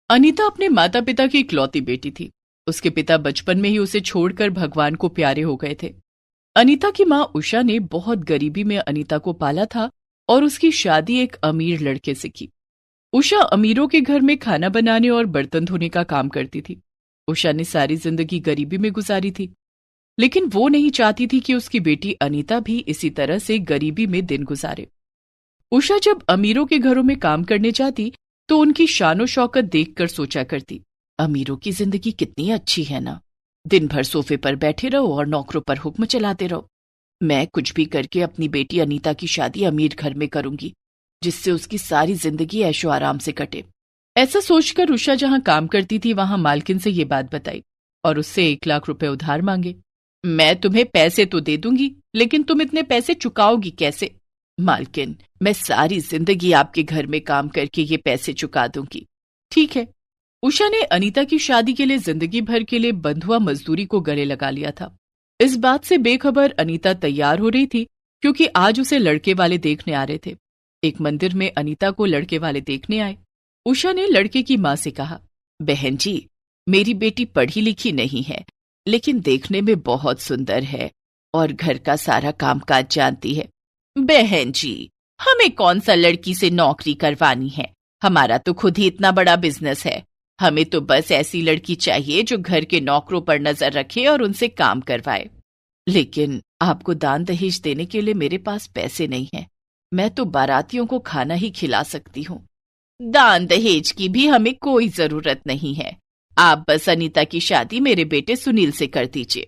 अनीता अपने माता पिता की इकलौती बेटी थी। उसके पिता बचपन में ही उसे छोड़कर भगवान को प्यारे हो गए थे। अनीता की माँ उषा ने बहुत गरीबी में अनीता को पाला था और उसकी शादी एक अमीर लड़के से की। उषा अमीरों के घर में खाना बनाने और बर्तन धोने का काम करती थी। उषा ने सारी जिंदगी गरीबी में गुजारी थी, लेकिन वो नहीं चाहती थी कि उसकी बेटी अनीता भी इसी तरह से गरीबी में दिन गुजारे। उषा जब अमीरों के घरों में काम करने जाती तो उनकी शानो शौकत देखकर सोचा करती, अमीरों की जिंदगी कितनी अच्छी है ना, दिन भर सोफे पर बैठे रहो और नौकरों पर हुक्म चलाते रहो। मैं कुछ भी करके अपनी बेटी अनीता की शादी अमीर घर में करूंगी, जिससे उसकी सारी जिंदगी ऐशो आराम से कटे। ऐसा सोचकर उषा जहां काम करती थी वहां मालकिन से ये बात बताई और उससे 1 लाख रुपए उधार मांगे। मैं तुम्हें पैसे तो दे दूंगी, लेकिन तुम इतने पैसे चुकाओगी कैसे? मालकिन, मैं सारी जिंदगी आपके घर में काम करके ये पैसे चुका दूंगी। ठीक है। उषा ने अनीता की शादी के लिए जिंदगी भर के लिए बंधुआ मजदूरी को गले लगा लिया था। इस बात से बेखबर अनीता तैयार हो रही थी क्योंकि आज उसे लड़के वाले देखने आ रहे थे। एक मंदिर में अनीता को लड़के वाले देखने आए। उषा ने लड़के की मां से कहा, बहन जी, मेरी बेटी पढ़ी लिखी नहीं है, लेकिन देखने में बहुत सुंदर है और घर का सारा कामकाज जानती है। बहन जी, हमें कौन सा लड़की से नौकरी करवानी है, हमारा तो खुद ही इतना बड़ा बिजनेस है। हमें तो बस ऐसी लड़की चाहिए जो घर के नौकरों पर नजर रखे और उनसे काम करवाए। लेकिन आपको दान दहेज देने के लिए मेरे पास पैसे नहीं है, मैं तो बारातियों को खाना ही खिला सकती हूँ। दान दहेज की भी हमें कोई जरूरत नहीं है, आप बस अनीता की शादी मेरे बेटे सुनील से कर दीजिए।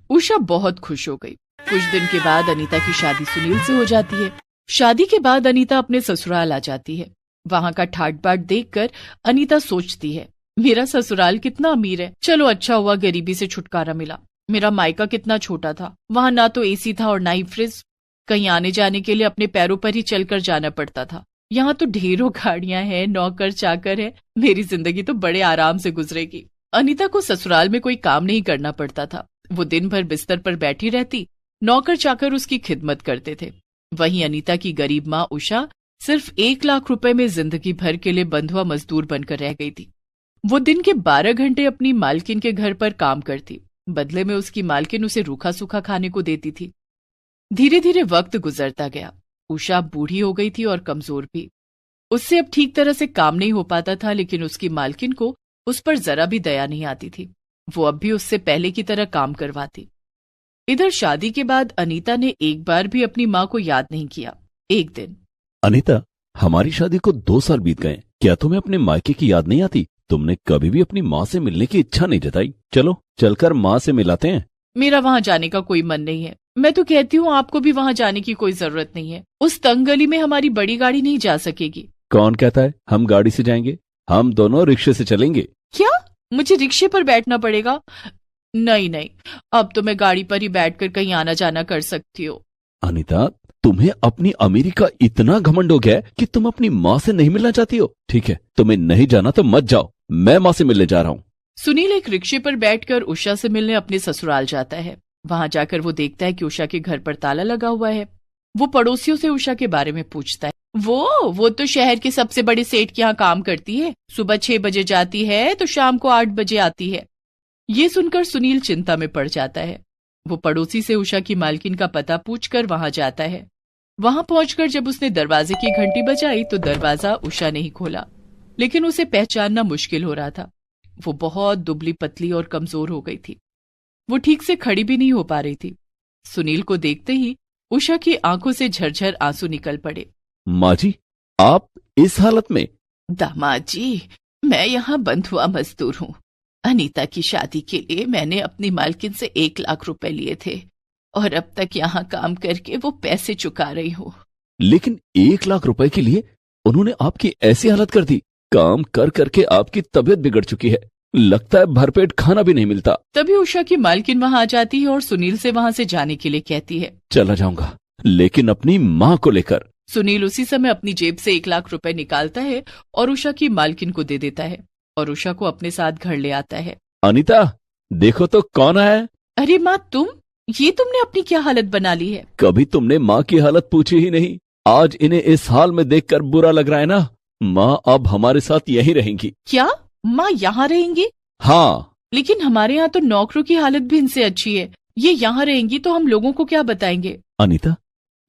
उषा बहुत खुश हो गई। कुछ दिन के बाद अनीता की शादी सुनील से हो जाती है। शादी के बाद अनीता अपने ससुराल आ जाती है। वहां का ठाट बाट देखकर अनीता सोचती है, मेरा ससुराल कितना अमीर है, चलो अच्छा हुआ गरीबी से छुटकारा मिला। मेरा मायका कितना छोटा था, वहां ना तो एसी था और ना ही फ्रिज, कहीं आने जाने के लिए अपने पैरों पर ही चलकर जाना पड़ता था। यहाँ तो ढेरों गाड़ियां हैं, नौकर चाकर है, मेरी जिंदगी तो बड़े आराम से गुजरेगी। अनीता को ससुराल में कोई काम नहीं करना पड़ता था। वो दिन भर बिस्तर पर बैठी रहती, नौकर चाकर उसकी खिदमत करते थे। वहीं अनीता की गरीब माँ उषा सिर्फ 1 लाख रुपए में जिंदगी भर के लिए बंधुआ मजदूर बनकर रह गई थी। वो दिन के 12 घंटे अपनी मालकिन के घर पर काम करती, बदले में उसकी मालकिन उसे रूखा सूखा खाने को देती थी। धीरे धीरे वक्त गुजरता गया। उषा बूढ़ी हो गई थी और कमजोर भी। उससे अब ठीक तरह से काम नहीं हो पाता था, लेकिन उसकी मालकिन को उस पर जरा भी दया नहीं आती थी। वो अब भी उससे पहले की तरह काम करवाती। इधर शादी के बाद अनीता ने एक बार भी अपनी माँ को याद नहीं किया। एक दिन, अनीता, हमारी शादी को 2 साल बीत गए, क्या तुम्हें अपने मायके की याद नहीं आती? तुमने कभी भी अपनी माँ से मिलने की इच्छा नहीं जताई। चलो चलकर माँ से मिलाते हैं। मेरा वहां जाने का कोई मन नहीं है। मैं तो कहती हूँ आपको भी वहां जाने की कोई जरूरत नहीं है। उस तंग गली में हमारी बड़ी गाड़ी नहीं जा सकेगी। कौन कहता है हम गाड़ी से जाएंगे? हम दोनों रिक्शे से चलेंगे। क्या? मुझे रिक्शे पर बैठना पड़ेगा? नहीं नहीं, अब तो मैं गाड़ी पर ही बैठकर कहीं आना जाना कर सकती हूँ। अनीता, तुम्हें अपनी अमीरी का इतना घमंड हो गया है कि तुम अपनी माँ से नहीं मिलना चाहती हो? ठीक है, तुम्हें नहीं जाना तो मत जाओ, मैं माँ से मिलने जा रहा हूँ। सुनील एक रिक्शे पर बैठकर उषा से मिलने अपने ससुराल जाता है। वहां जाकर वो देखता है कि उषा के घर पर ताला लगा हुआ है। वो पड़ोसियों से उषा के बारे में पूछता है। वो तो शहर के सबसे बड़े सेठ के यहाँ काम करती है, सुबह 6 बजे जाती है तो शाम को 8 बजे आती है। ये सुनकर सुनील चिंता में पड़ जाता है। वो पड़ोसी से उषा की मालकिन का पता पूछकर वहां जाता है। वहां पहुंचकर जब उसने दरवाजे की घंटी बजाई तो दरवाजा उषा ने ही खोला, लेकिन उसे पहचानना मुश्किल हो रहा था। वो बहुत दुबली पतली और कमजोर हो गई थी। वो ठीक से खड़ी भी नहीं हो पा रही थी। सुनील को देखते ही उषा की आंखों से झरझर आंसू निकल पड़े। माँ जी, आप इस हालत में? दामाद जी, मैं यहाँ बंधुआ मजदूर हूँ। अनीता की शादी के लिए मैंने अपनी मालकिन से 1 लाख रुपए लिए थे और अब तक यहाँ काम करके वो पैसे चुका रही हूँ। लेकिन 1 लाख रुपए के लिए उन्होंने आपकी ऐसी हालत कर दी? काम कर करके आपकी तबीयत बिगड़ चुकी है, लगता है भरपेट खाना भी नहीं मिलता। तभी उषा की मालकिन वहां आ जाती है और सुनील से वहां से जाने के लिए कहती है। चला जाऊंगा, लेकिन अपनी माँ को लेकर। सुनील उसी समय अपनी जेब से 1 लाख रुपए निकालता है और उषा की मालकिन को दे देता है और उषा को अपने साथ घर ले आता है। अनीता, देखो तो कौन आया है। अरे माँ, तुमने अपनी क्या हालत बना ली है? कभी तुमने माँ की हालत पूछी ही नहीं। आज इन्हें इस हाल में देखकर बुरा लग रहा है ना। माँ अब हमारे साथ यहीं रहेंगी। क्या? माँ यहाँ रहेंगी? हाँ। लेकिन हमारे यहाँ तो नौकरों की हालत भी इनसे अच्छी है। ये यहाँ रहेंगी तो हम लोगों को क्या बताएंगे? अनीता,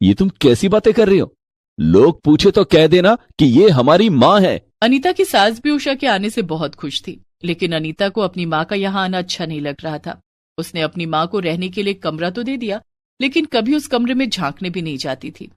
ये तुम कैसी बातें कर रही हो? लोग पूछे तो कह देना कि ये हमारी माँ है। अनीता की सास भी उषा के आने से बहुत खुश थी, लेकिन अनीता को अपनी माँ का यहाँ आना अच्छा नहीं लग रहा था। उसने अपनी माँ को रहने के लिए कमरा तो दे दिया, लेकिन कभी उस कमरे में झांकने भी नहीं जाती थी।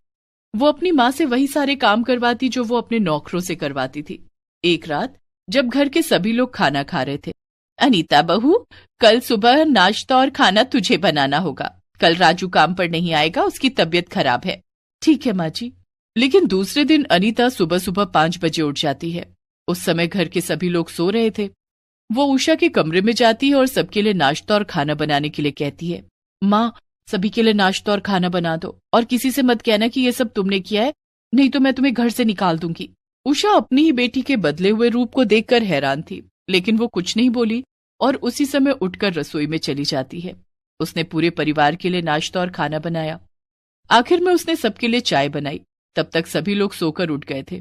वो अपनी माँ से वही सारे काम करवाती जो वो अपने नौकरों से करवाती थी। एक रात जब घर के सभी लोग खाना खा रहे थे, अनीता बहू, कल सुबह नाश्ता और खाना तुझे बनाना होगा। कल राजू काम पर नहीं आएगा, उसकी तबीयत खराब है। ठीक है माँ जी। लेकिन दूसरे दिन अनीता सुबह सुबह 5 बजे उठ जाती है। उस समय घर के सभी लोग सो रहे थे। वो उषा के कमरे में जाती है और सबके लिए नाश्ता और खाना बनाने के लिए कहती है। माँ, सभी के लिए नाश्ता और खाना बना दो, और किसी से मत कहना कि ये सब तुमने किया है, नहीं तो मैं तुम्हें घर से निकाल दूंगी। उषा अपनी ही बेटी के बदले हुए रूप को देखकर हैरान थी, लेकिन वो कुछ नहीं बोली और उसी समय उठकर रसोई में चली जाती है। उसने पूरे परिवार के लिए नाश्ता और खाना बनाया। आखिर में उसने सबके लिए चाय बनाई। तब तक सभी लोग सोकर उठ गए थे।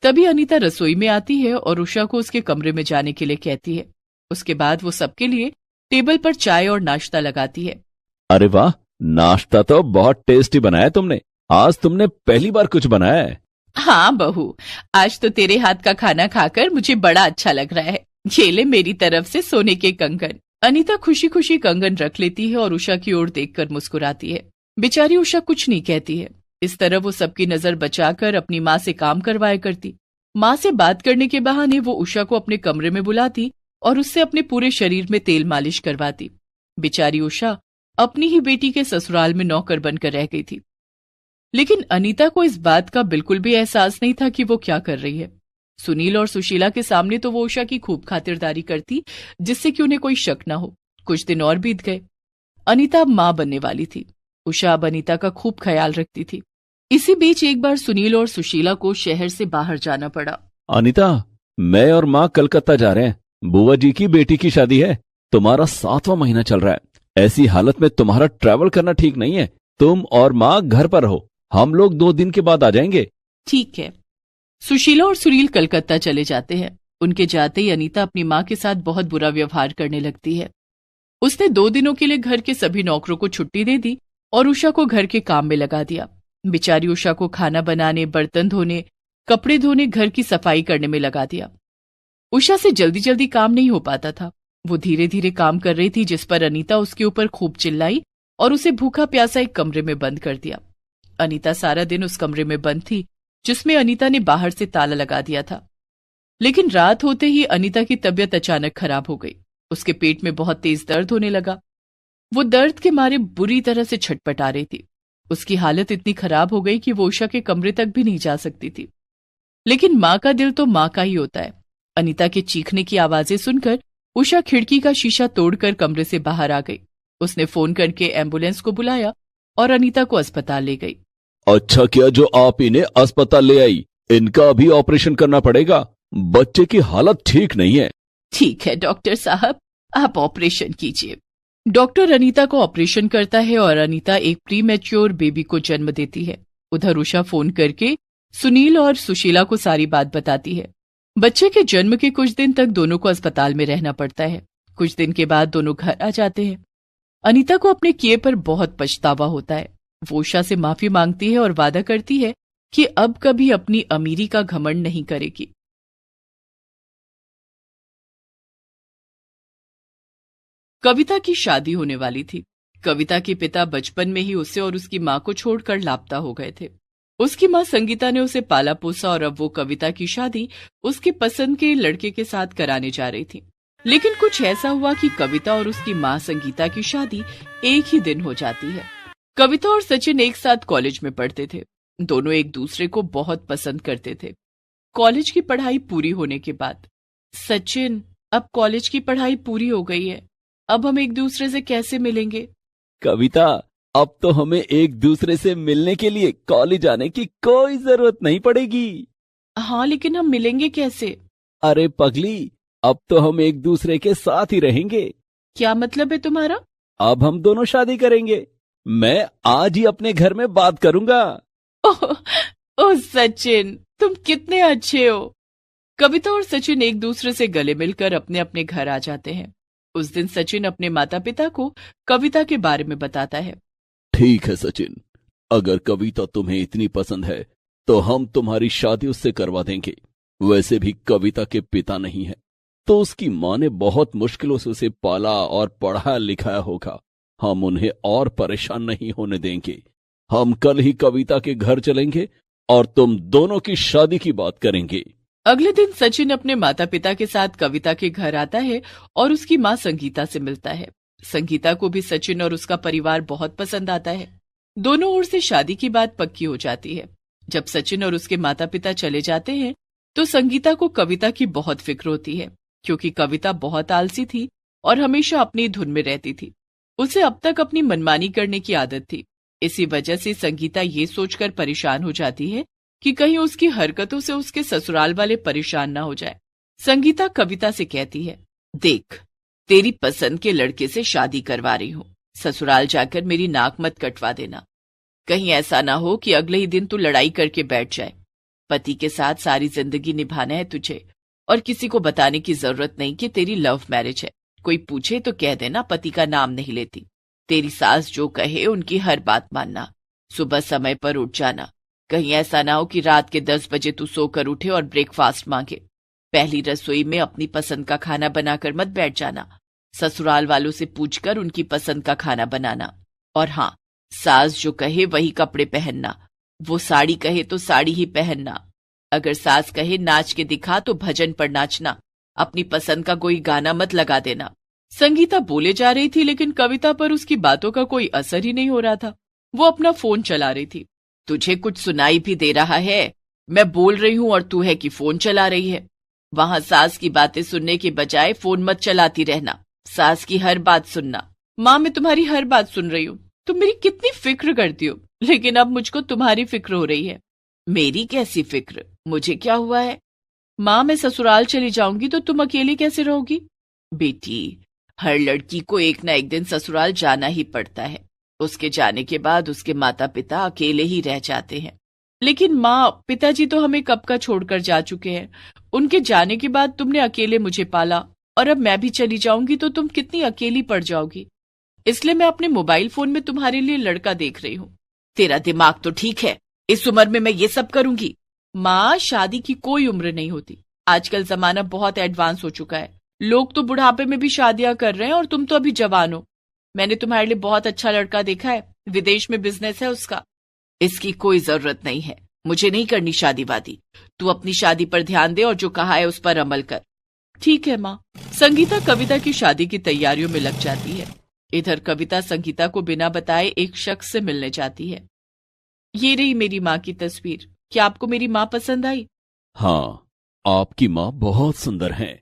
तभी अनीता रसोई में आती है और उषा को उसके कमरे में जाने के लिए कहती है। उसके बाद वो सबके लिए टेबल पर चाय और नाश्ता लगाती है। अरे वाह, नाश्ता तो बहुत टेस्टी बनाया तुमने। आज तुमने पहली बार कुछ बनाया है। हाँ बहू, आज तो तेरे हाथ का खाना खाकर मुझे बड़ा अच्छा लग रहा है। ये ले मेरी तरफ से सोने के कंगन। अनीता खुशी खुशी कंगन रख लेती है और उषा की ओर देखकर मुस्कुराती है। बेचारी उषा कुछ नहीं कहती है। इस तरह वो सबकी नजर बचाकर अपनी माँ से काम करवाया करती। माँ से बात करने के बहाने वो उषा को अपने कमरे में बुलाती और उससे अपने पूरे शरीर में तेल मालिश करवाती। बेचारी उषा अपनी ही बेटी के ससुराल में नौकर बनकर रह गई थी। लेकिन अनीता को इस बात का बिल्कुल भी एहसास नहीं था कि वो क्या कर रही है। सुनील और सुशीला के सामने तो वो उषा की खूब खातिरदारी करती, जिससे कि उन्हें कोई शक न हो। कुछ दिन और बीत गए। अनीता अब माँ बनने वाली थी। उषा अब अनीता का खूब ख्याल रखती थी। इसी बीच एक बार सुनील और सुशीला को शहर से बाहर जाना पड़ा। अनीता, मैं और माँ कलकत्ता जा रहे हैं। बुआ जी की बेटी की शादी है। तुम्हारा 7वां महीना चल रहा है। ऐसी हालत में तुम्हारा ट्रैवल करना ठीक नहीं है। तुम और माँ घर पर रहो, हम लोग 2 दिन के बाद आ जाएंगे। ठीक है। सुशीला और सुनील कलकत्ता चले जाते हैं। उनके जाते ही अनीता अपनी माँ के साथ बहुत बुरा व्यवहार करने लगती है। उसने 2 दिनों के लिए घर के सभी नौकरों को छुट्टी दे दी और उषा को घर के काम में लगा दिया। बेचारी उषा को खाना बनाने, बर्तन धोने, कपड़े धोने, घर की सफाई करने में लगा दिया। उषा से जल्दी जल्दी काम नहीं हो पाता था। वो धीरे धीरे काम कर रही थी, जिस पर अनीता उसके ऊपर खूब चिल्लाई और उसे भूखा प्यासा एक कमरे में बंद कर दिया। अनीता सारा दिन उस कमरे में बंद थी, जिसमें अनीता ने बाहर से ताला लगा दिया था। लेकिन रात होते ही अनीता की तबीयत अचानक खराब हो गई। उसके पेट में बहुत तेज दर्द होने लगा। वो दर्द के मारे बुरी तरह से छटपटा रही थी। उसकी हालत इतनी खराब हो गई कि वो उषा के कमरे तक भी नहीं जा सकती थी। लेकिन माँ का दिल तो माँ का ही होता है। अनीता के चीखने की आवाजें सुनकर उषा खिड़की का शीशा तोड़कर कमरे से बाहर आ गई। उसने फोन करके एम्बुलेंस को बुलाया और अनीता को अस्पताल ले गई। अच्छा किया जो आप इन्हें अस्पताल ले आई। इनका अभी ऑपरेशन करना पड़ेगा। बच्चे की हालत ठीक नहीं है। ठीक है डॉक्टर साहब, आप ऑपरेशन कीजिए। डॉक्टर अनीता को ऑपरेशन करता है और अनीता एक प्रीमैच्योर बेबी को जन्म देती है। उधर उषा फोन करके सुनील और सुशीला को सारी बात बताती है। बच्चे के जन्म के कुछ दिन तक दोनों को अस्पताल में रहना पड़ता है। कुछ दिन के बाद दोनों घर आ जाते हैं। अनीता को अपने किए पर बहुत पछतावा होता है। वो उषा से माफी मांगती है और वादा करती है कि अब कभी अपनी अमीरी का घमंड नहीं करेगी। कविता की शादी होने वाली थी। कविता के पिता बचपन में ही उसे और उसकी माँ को छोड़कर लापता हो गए थे। उसकी माँ संगीता ने उसे पाला पोसा और अब वो कविता की शादी उसके पसंद के लड़के के साथ कराने जा रही थी। लेकिन कुछ ऐसा हुआ कि कविता और उसकी माँ संगीता की शादी एक ही दिन हो जाती है। कविता और सचिन एक साथ कॉलेज में पढ़ते थे। दोनों एक दूसरे को बहुत पसंद करते थे। कॉलेज की पढ़ाई पूरी होने के बाद, सचिन, अब कॉलेज की पढ़ाई पूरी हो गई है, अब हम एक दूसरे से कैसे मिलेंगे? कविता, अब तो हमें एक दूसरे से मिलने के लिए कॉलेज आने की कोई जरूरत नहीं पड़ेगी। हाँ, लेकिन हम मिलेंगे कैसे? अरे पगली, अब तो हम एक दूसरे के साथ ही रहेंगे। क्या मतलब है तुम्हारा? अब हम दोनों शादी करेंगे। मैं आज ही अपने घर में बात करूंगा। ओह सचिन, तुम कितने अच्छे हो। कविता और सचिन एक दूसरे से गले मिलकर अपने अपने घर आ जाते हैं। उस दिन सचिन अपने माता पिता को कविता के बारे में बताता है। ठीक है सचिन, अगर कविता तुम्हें इतनी पसंद है तो हम तुम्हारी शादी उससे करवा देंगे। वैसे भी कविता के पिता नहीं है, तो उसकी माँ ने बहुत मुश्किलों से उसे पाला और पढ़ाया लिखाया होगा। हम उन्हें और परेशान नहीं होने देंगे। हम कल ही कविता के घर चलेंगे और तुम दोनों की शादी की बात करेंगे। अगले दिन सचिन अपने माता पिता के साथ कविता के घर आता है और उसकी माँ संगीता से मिलता है। संगीता को भी सचिन और उसका परिवार बहुत पसंद आता है। दोनों ओर से शादी की बात पक्की हो जाती है। जब सचिन और उसके माता पिता चले जाते हैं तो संगीता को कविता की बहुत फिक्र होती है, क्योंकि कविता बहुत आलसी थी और हमेशा अपनी धुन में रहती थी। उसे अब तक अपनी मनमानी करने की आदत थी। इसी वजह से संगीता ये सोचकर परेशान हो जाती है कि कहीं उसकी हरकतों से उसके ससुराल वाले परेशान ना हो जाए। संगीता कविता से कहती है, देख, तेरी पसंद के लड़के से शादी करवा रही हूँ। ससुराल जाकर मेरी नाक मत कटवा देना। कहीं ऐसा ना हो कि अगले ही दिन तू लड़ाई करके बैठ जाए। पति के साथ सारी जिंदगी निभाना है तुझे, और किसी को बताने की जरूरत नहीं कि तेरी लव मैरिज है। कोई पूछे तो कह देना पति का नाम नहीं लेती। तेरी सास जो कहे उनकी हर बात मानना। सुबह समय पर उठ जाना। कहीं ऐसा ना हो कि रात के 10 बजे तू सोकर उठे और ब्रेकफास्ट मांगे। पहली रसोई में अपनी पसंद का खाना बनाकर मत बैठ जाना। ससुराल वालों से पूछकर उनकी पसंद का खाना बनाना। और हाँ, सास जो कहे वही कपड़े पहनना। वो साड़ी कहे तो साड़ी ही पहनना। अगर सास कहे नाच के दिखा तो भजन पर नाचना। अपनी पसंद का कोई गाना मत लगा देना। संगीता बोले जा रही थी, लेकिन कविता पर उसकी बातों का कोई असर ही नहीं हो रहा था। वो अपना फोन चला रही थी। तुझे कुछ सुनाई भी दे रहा है? मैं बोल रही हूं और तू है कि फोन चला रही है। वहां सास की बातें सुनने के बजाय फोन मत चलाती रहना। सास की हर बात सुनना। माँ, मैं तुम्हारी हर बात सुन रही हूँ। तुम मेरी कितनी फिक्र करती हो, लेकिन अब मुझको तुम्हारी फिक्र हो रही है। मेरी कैसी फिक्र? मुझे क्या हुआ है? माँ, मैं ससुराल चली जाऊंगी तो तुम अकेली कैसे रहोगी? बेटी, हर लड़की को एक ना एक दिन ससुराल जाना ही पड़ता है। उसके जाने के बाद उसके माता पिता अकेले ही रह जाते हैं। लेकिन माँ, पिताजी तो हमें कब का छोड़कर जा चुके हैं। उनके जाने के बाद तुमने अकेले मुझे पाला, और अब मैं भी चली जाऊंगी तो तुम कितनी अकेली पड़ जाओगी। इसलिए मैं अपने मोबाइल फोन में तुम्हारे लिए लड़का देख रही हूँ। तेरा दिमाग तो ठीक है, इस उम्र में मैं ये सब करूंगी? माँ, शादी की कोई उम्र नहीं होती। आजकल जमाना बहुत एडवांस हो चुका है। लोग तो बुढ़ापे में भी शादियां कर रहे हैं और तुम तो अभी जवान हो। मैंने तुम्हारे लिए बहुत अच्छा लड़का देखा है, विदेश में बिजनेस है उसका। इसकी कोई जरूरत नहीं है, मुझे नहीं करनी शादी वादी। तू अपनी शादी पर ध्यान दे और जो कहा है उस पर अमल कर। ठीक है माँ। संगीता कविता की शादी की तैयारियों में लग जाती है। इधर कविता संगीता को बिना बताए एक शख्स से मिलने जाती है। ये रही मेरी माँ की तस्वीर। क्या आपको मेरी माँ पसंद आई? हाँ, आपकी माँ बहुत सुंदर है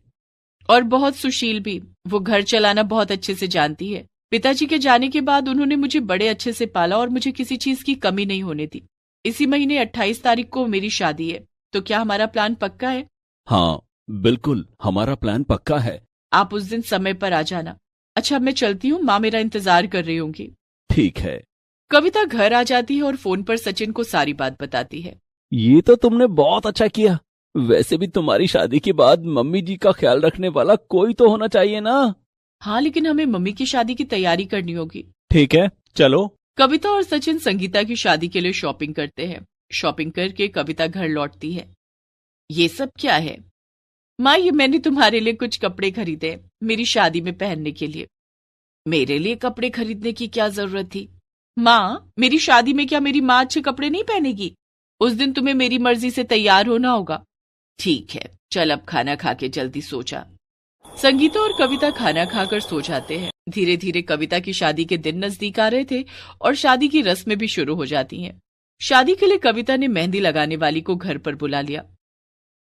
और बहुत सुशील भी। वो घर चलाना बहुत अच्छे से जानती है। पिताजी के जाने के बाद उन्होंने मुझे बड़े अच्छे से पाला और मुझे किसी चीज की कमी नहीं होने दी। इसी महीने 28 तारीख को मेरी शादी है। तो क्या हमारा प्लान पक्का है? हाँ बिल्कुल, हमारा प्लान पक्का है। आप उस दिन समय पर आ जाना। अच्छा, मैं चलती हूँ, माँ मेरा इंतजार कर रही होंगी। ठीक है। कविता घर आ जाती है और फोन पर सचिन को सारी बात बताती है। ये तो तुमने बहुत अच्छा किया। वैसे भी तुम्हारी शादी के बाद मम्मी जी का ख्याल रखने वाला कोई तो होना चाहिए ना। हाँ, लेकिन हमें मम्मी की शादी की तैयारी करनी होगी। ठीक है, चलो। कविता और सचिन संगीता की शादी के लिए शॉपिंग करते हैं। शॉपिंग करके कविता घर लौटती है। ये सब क्या है? माँ, ये मैंने तुम्हारे लिए कुछ कपड़े खरीदे मेरी शादी में पहनने के लिए। मेरे लिए कपड़े खरीदने की क्या जरूरत थी? माँ, मेरी शादी में क्या मेरी माँ अच्छे कपड़े नहीं पहनेगी? उस दिन तुम्हें मेरी मर्जी से तैयार होना होगा। ठीक है, चल अब खाना खा के जल्दी सो जा। संगीता और कविता खाना खाकर सो जाते हैं। धीरे धीरे कविता की शादी के दिन नजदीक आ रहे थे और शादी की रस्में भी शुरू हो जाती हैं। शादी के लिए कविता ने मेहंदी लगाने वाली को घर पर बुला लिया।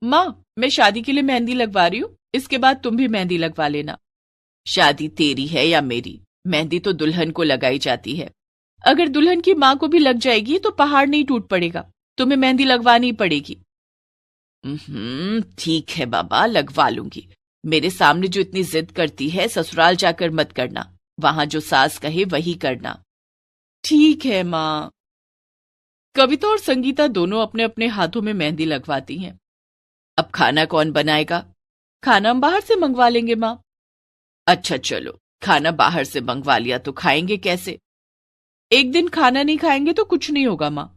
माँ, मैं शादी के लिए मेहंदी लगवा रही हूँ, इसके बाद तुम भी मेहंदी लगवा लेना। शादी तेरी है या मेरी? मेहंदी तो दुल्हन को लगाई जाती है। अगर दुल्हन की माँ को भी लग जाएगी तो पहाड़ नहीं टूट पड़ेगा। तुम्हें मेहंदी लगवानी पड़ेगी। ठीक है बाबा, लगवा लूंगी। मेरे सामने जो इतनी जिद करती है, ससुराल जाकर मत करना। वहां जो सास कहे वही करना। ठीक है माँ। कविता और संगीता दोनों अपने अपने हाथों में मेहंदी लगवाती हैं। अब खाना कौन बनाएगा? खाना हम बाहर से मंगवा लेंगे माँ। अच्छा चलो, खाना बाहर से मंगवा लिया तो खाएंगे कैसे? एक दिन खाना नहीं खाएंगे तो कुछ नहीं होगा माँ।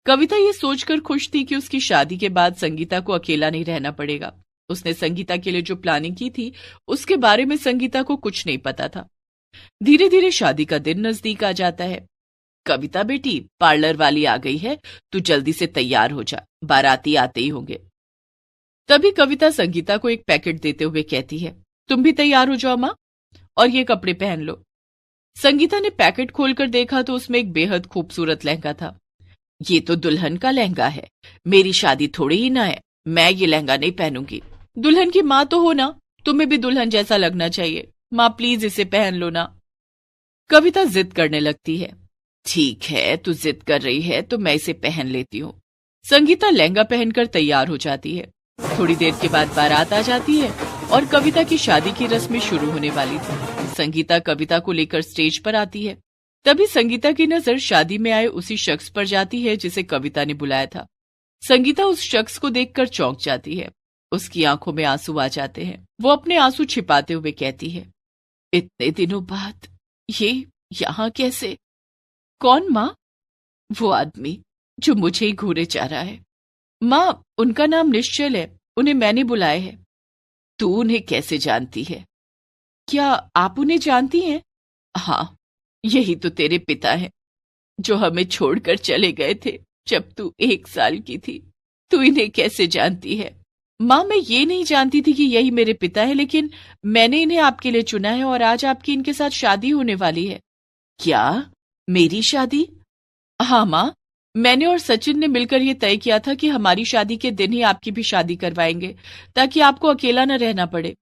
कविता ये सोचकर खुश थी कि उसकी शादी के बाद संगीता को अकेला नहीं रहना पड़ेगा। उसने संगीता के लिए जो प्लानिंग की थी उसके बारे में संगीता को कुछ नहीं पता था। धीरे धीरे शादी का दिन नजदीक आ जाता है। कविता बेटी, पार्लर वाली आ गई है, तू जल्दी से तैयार हो जा, बाराती आते ही होंगे। तभी कविता संगीता को एक पैकेट देते हुए कहती है, तुम भी तैयार हो जाओ माँ, और ये कपड़े पहन लो। संगीता ने पैकेट खोलकर देखा तो उसमें एक बेहद खूबसूरत लहंगा था। ये तो दुल्हन का लहंगा है, मेरी शादी थोड़ी ही ना है, मैं ये लहंगा नहीं पहनूंगी। दुल्हन की माँ तो हो ना, तुम्हें भी दुल्हन जैसा लगना चाहिए। माँ प्लीज इसे पहन लो ना। कविता जिद करने लगती है। ठीक है, तू जिद कर रही है तो मैं इसे पहन लेती हूँ। संगीता लहंगा पहनकर तैयार हो जाती है। थोड़ी देर के बाद बारात आ जाती है और कविता की शादी की रस्में शुरू होने वाली थी। संगीता कविता को लेकर स्टेज पर आती है। तभी संगीता की नजर शादी में आए उसी शख्स पर जाती है जिसे कविता ने बुलाया था। संगीता उस शख्स को देखकर चौंक जाती है। उसकी आंखों में आंसू आ जाते हैं। वो अपने आंसू छिपाते हुए कहती है, इतने दिनों बाद ये यहाँ कैसे? कौन माँ? वो आदमी जो मुझे ही घूरे जा रहा है। माँ, उनका नाम निश्चल है, उन्हें मैंने बुलाया है। तू उन्हें कैसे जानती है? क्या आप उन्हें जानती हैं? हाँ, यही तो तेरे पिता हैं, जो हमें छोड़कर चले गए थे जब तू 1 साल की थी। तू इन्हें कैसे जानती है? माँ, मैं ये नहीं जानती थी कि यही मेरे पिता है, लेकिन मैंने इन्हें आपके लिए चुना है और आज आपकी इनके साथ शादी होने वाली है। क्या? मेरी शादी? हाँ माँ, मैंने और सचिन ने मिलकर ये तय किया था कि हमारी शादी के दिन ही आपकी भी शादी करवाएंगे, ताकि आपको अकेला न रहना पड़े।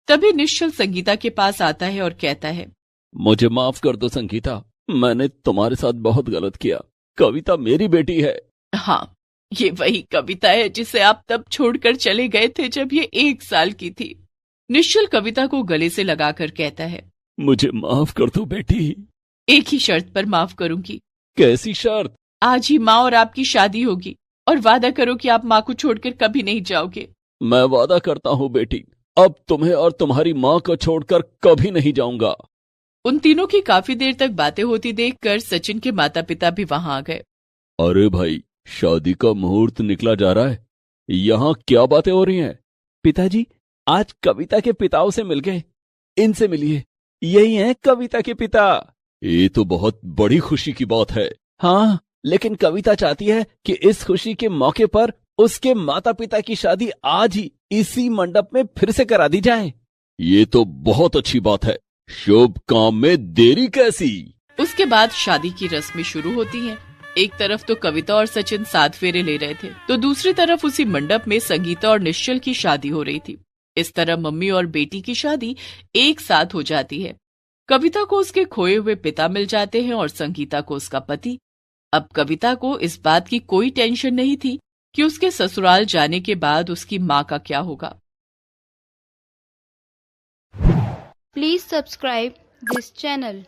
तभी निश्चल संगीता के पास आता है और कहता है, मुझे माफ कर दो संगीता, मैंने तुम्हारे साथ बहुत गलत किया। कविता मेरी बेटी है। हाँ, ये वही कविता है जिसे आप तब छोड़कर चले गए थे जब ये 1 साल की थी। निश्चल कविता को गले से लगाकर कहता है, मुझे माफ कर दो बेटी। एक ही शर्त पर माफ करूंगी। कैसी शर्त? आज ही माँ और आपकी शादी होगी, और वादा करो कि आप माँ को छोड़कर कभी नहीं जाओगे। मैं वादा करता हूँ बेटी, अब तुम्हें और तुम्हारी माँ को छोड़कर कभी नहीं जाऊंगा। उन तीनों की काफी देर तक बातें होती देखकर सचिन के माता पिता भी वहां आ गए। अरे भाई, शादी का मुहूर्त निकला जा रहा है, यहाँ क्या बातें हो रही हैं? पिताजी, आज कविता के पिताओं से मिल गए, इनसे मिलिए, यही हैं कविता के पिता। ये तो बहुत बड़ी खुशी की बात है। हाँ, लेकिन कविता चाहती है कि इस खुशी के मौके पर उसके माता पिता की शादी आज ही इसी मंडप में फिर से करा दी जाए। ये तो बहुत अच्छी बात है, शुभ काम में देरी कैसी। उसके बाद शादी की रस्में शुरू होती हैं। एक तरफ तो कविता और सचिन 7 फेरे ले रहे थे, तो दूसरी तरफ उसी मंडप में संगीता और निश्चल की शादी हो रही थी। इस तरह मम्मी और बेटी की शादी एक साथ हो जाती है। कविता को उसके खोए हुए पिता मिल जाते हैं और संगीता को उसका पति। अब कविता को इस बात की कोई टेंशन नहीं थी कि उसके ससुराल जाने के बाद उसकी माँ का क्या होगा। Please subscribe this channel.